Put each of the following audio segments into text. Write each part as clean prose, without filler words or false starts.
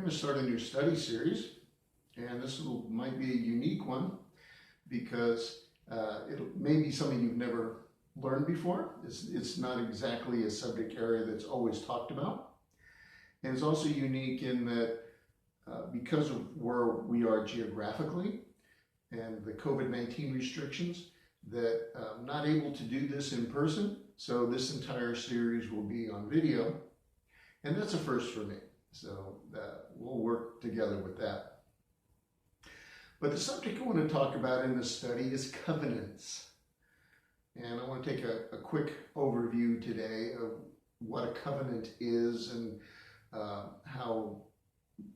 We're going to start a new study series, and might be a unique one because it may be something you've never learned before. It's not exactly a subject area that's always talked about. And it's also unique in that because of where we are geographically and the COVID-19 restrictions, that I'm not able to do this in person. So this entire series will be on video, and that's a first for me. So we'll work together with that. But the subject I want to talk about in this study is covenants. And I want to take a quick overview today of what a covenant is and how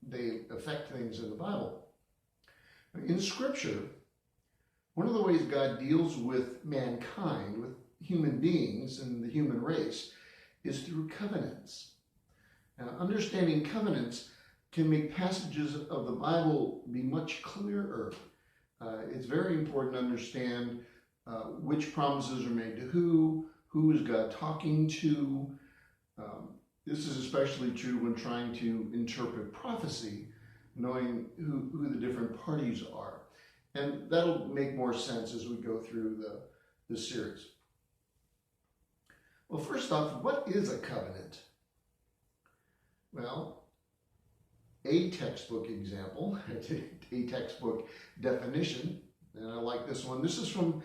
they affect things in the Bible. In Scripture, one of the ways God deals with mankind, with human beings and the human race, is through covenants. Now, understanding covenants can make passages of the Bible be much clearer. It's very important to understand which promises are made to who is God talking to. This is especially true when trying to interpret prophecy, knowing who the different parties are. And that'll make more sense as we go through the series. Well, first off, what is a covenant? Well, a textbook example, a textbook definition, and I like this one. This is from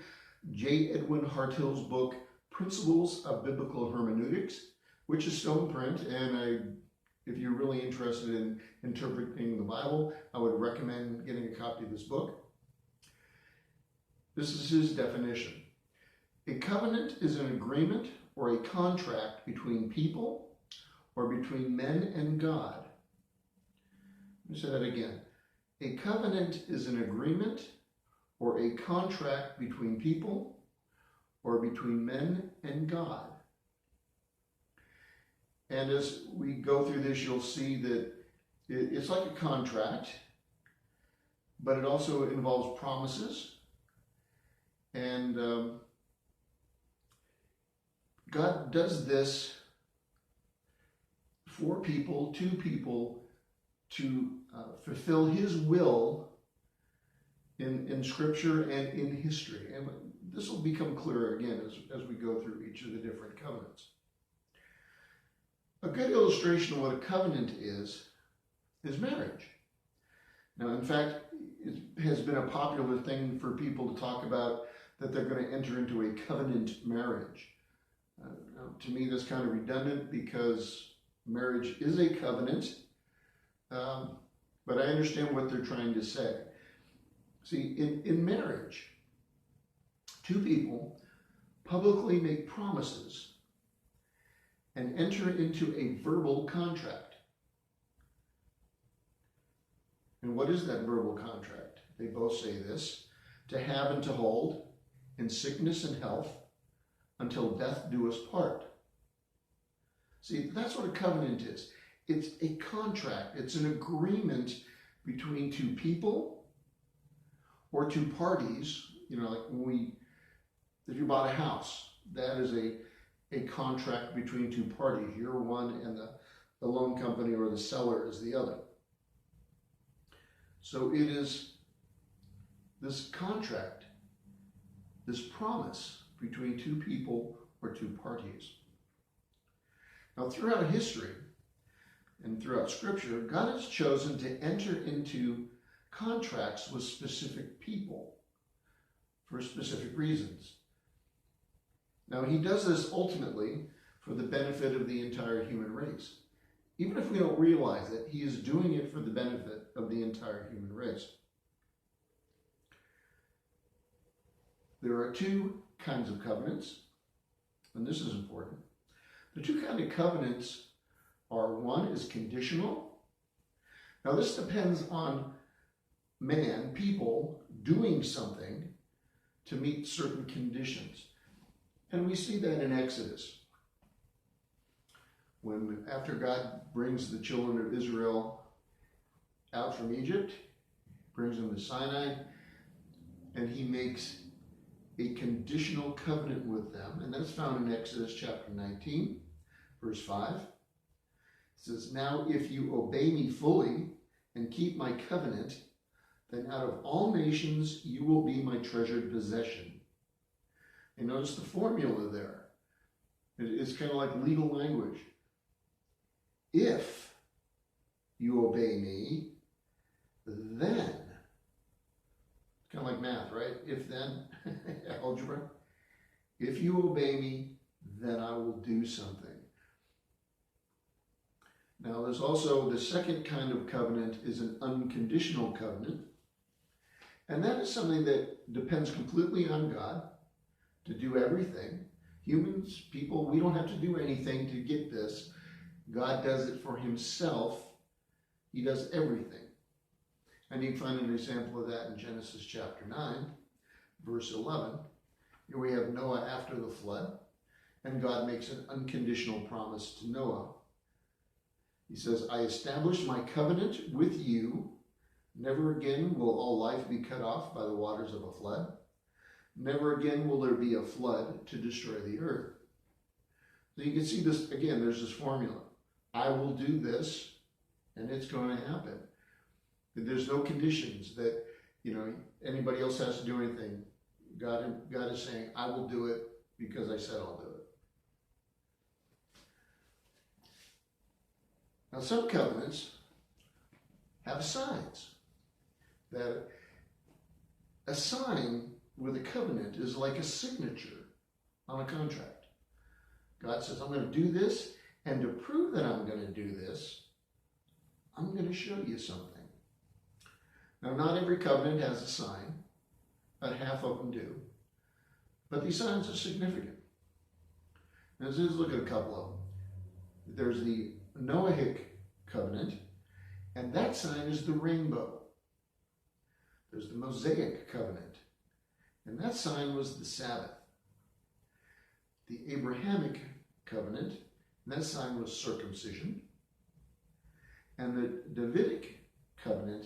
J. Edwin Hartill's book, Principles of Biblical Hermeneutics, which is still in print. And if you're really interested in interpreting the Bible, I would recommend getting a copy of this book. This is his definition. A covenant is an agreement or a contract between people or between men and God. Let me say that again. A covenant is an agreement or a contract between people or between men and God. And as we go through this, you'll see that it's like a contract, but it also involves promises. And God does this for people, to fulfill his will in Scripture and in history. And this will become clearer again as we go through each of the different covenants. A good illustration of what a covenant is marriage. Now, in fact, it has been a popular thing for people to talk about that they're going to enter into a covenant marriage. To me, that's kind of redundant because marriage is a covenant, but I understand what they're trying to say. See, in marriage, two people publicly make promises and enter into a verbal contract. And what is that verbal contract? They both say this: to have and to hold, in sickness and health, until death do us part. See, that's what a covenant is. It's a contract. It's an agreement between two people or two parties. You know, like if you bought a house, that is a contract between two parties. You're one and the loan company or the seller is the other. So it is this contract, this promise between two people or two parties. Now, throughout history and throughout Scripture, God has chosen to enter into contracts with specific people for specific reasons. Now, he does this ultimately for the benefit of the entire human race. Even if we don't realize it, he is doing it for the benefit of the entire human race. There are two kinds of covenants, and this is important. The two kinds of covenants are, one is conditional. Now this depends on people doing something to meet certain conditions. And we see that in Exodus. After God brings the children of Israel out from Egypt, brings them to Sinai, and he makes a conditional covenant with them, and that's found in Exodus chapter 19, verse 5. It says, now if you obey me fully and keep my covenant, then out of all nations you will be my treasured possession. And notice the formula there. It's kind of like legal language. If you obey me, then, kind of like math, right? If then, algebra. If you obey me, then I will do something. Now, there's also the second kind of covenant is an unconditional covenant. And that is something that depends completely on God to do everything. Humans, people, we don't have to do anything to get this. God does it for himself. He does everything. And you can find an example of that in Genesis chapter 9, verse 11. Here we have Noah after the flood, and God makes an unconditional promise to Noah. He says, I establish my covenant with you. Never again will all life be cut off by the waters of a flood. Never again will there be a flood to destroy the earth. So you can see this, again, there's this formula. I will do this, and it's going to happen. There's no conditions that, anybody else has to do anything. God is saying, I will do it because I said I'll do it. Now, some covenants have signs. That a sign with a covenant is like a signature on a contract. God says, I'm going to do this, and to prove that I'm going to do this, I'm going to show you something. Now, not every covenant has a sign, but half of them do. But these signs are significant. Now, let's look at a couple of them. There's the Noahic covenant, and that sign is the rainbow. There's the Mosaic covenant, and that sign was the Sabbath. The Abrahamic covenant, and that sign was circumcision. And the Davidic covenant,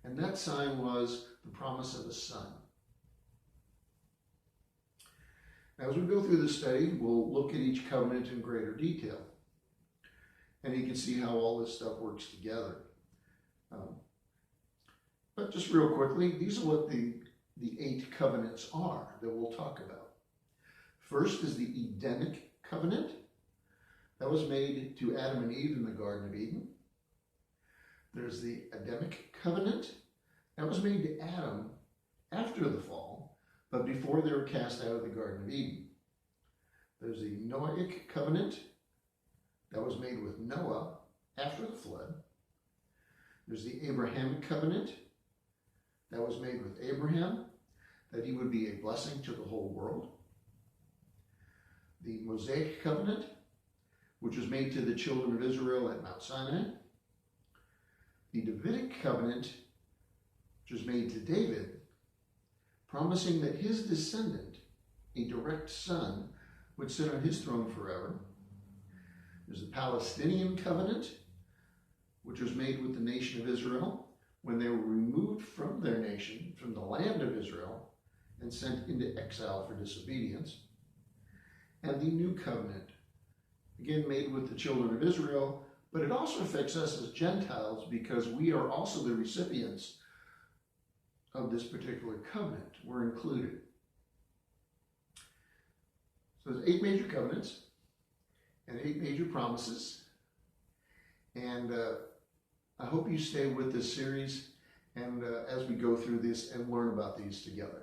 and that sign was the promise of a son. Now, as we go through this study, we'll look at each covenant in greater detail. And you can see how all this stuff works together. But just real quickly, these are what the 8 covenants are that we'll talk about. First is the Edenic covenant. That was made to Adam and Eve in the Garden of Eden. There's the Adamic covenant. That was made to Adam after the fall, but before they were cast out of the Garden of Eden. There's the Noahic covenant. That was made with Noah after the flood. There's the Abrahamic covenant. That was made with Abraham, that he would be a blessing to the whole world. The Mosaic covenant, which was made to the children of Israel at Mount Sinai. The Davidic covenant, which was made to David, promising that his descendant, a direct son, would sit on his throne forever. There's the Palestinian covenant, which was made with the nation of Israel when they were removed from their nation, from the land of Israel, and sent into exile for disobedience. And the New Covenant, again made with the children of Israel, but it also affects us as Gentiles because we are also the recipients of this particular covenant. We're included. So there's 8 major covenants and 8 major promises. And I hope you stay with this series and as we go through this and learn about these together.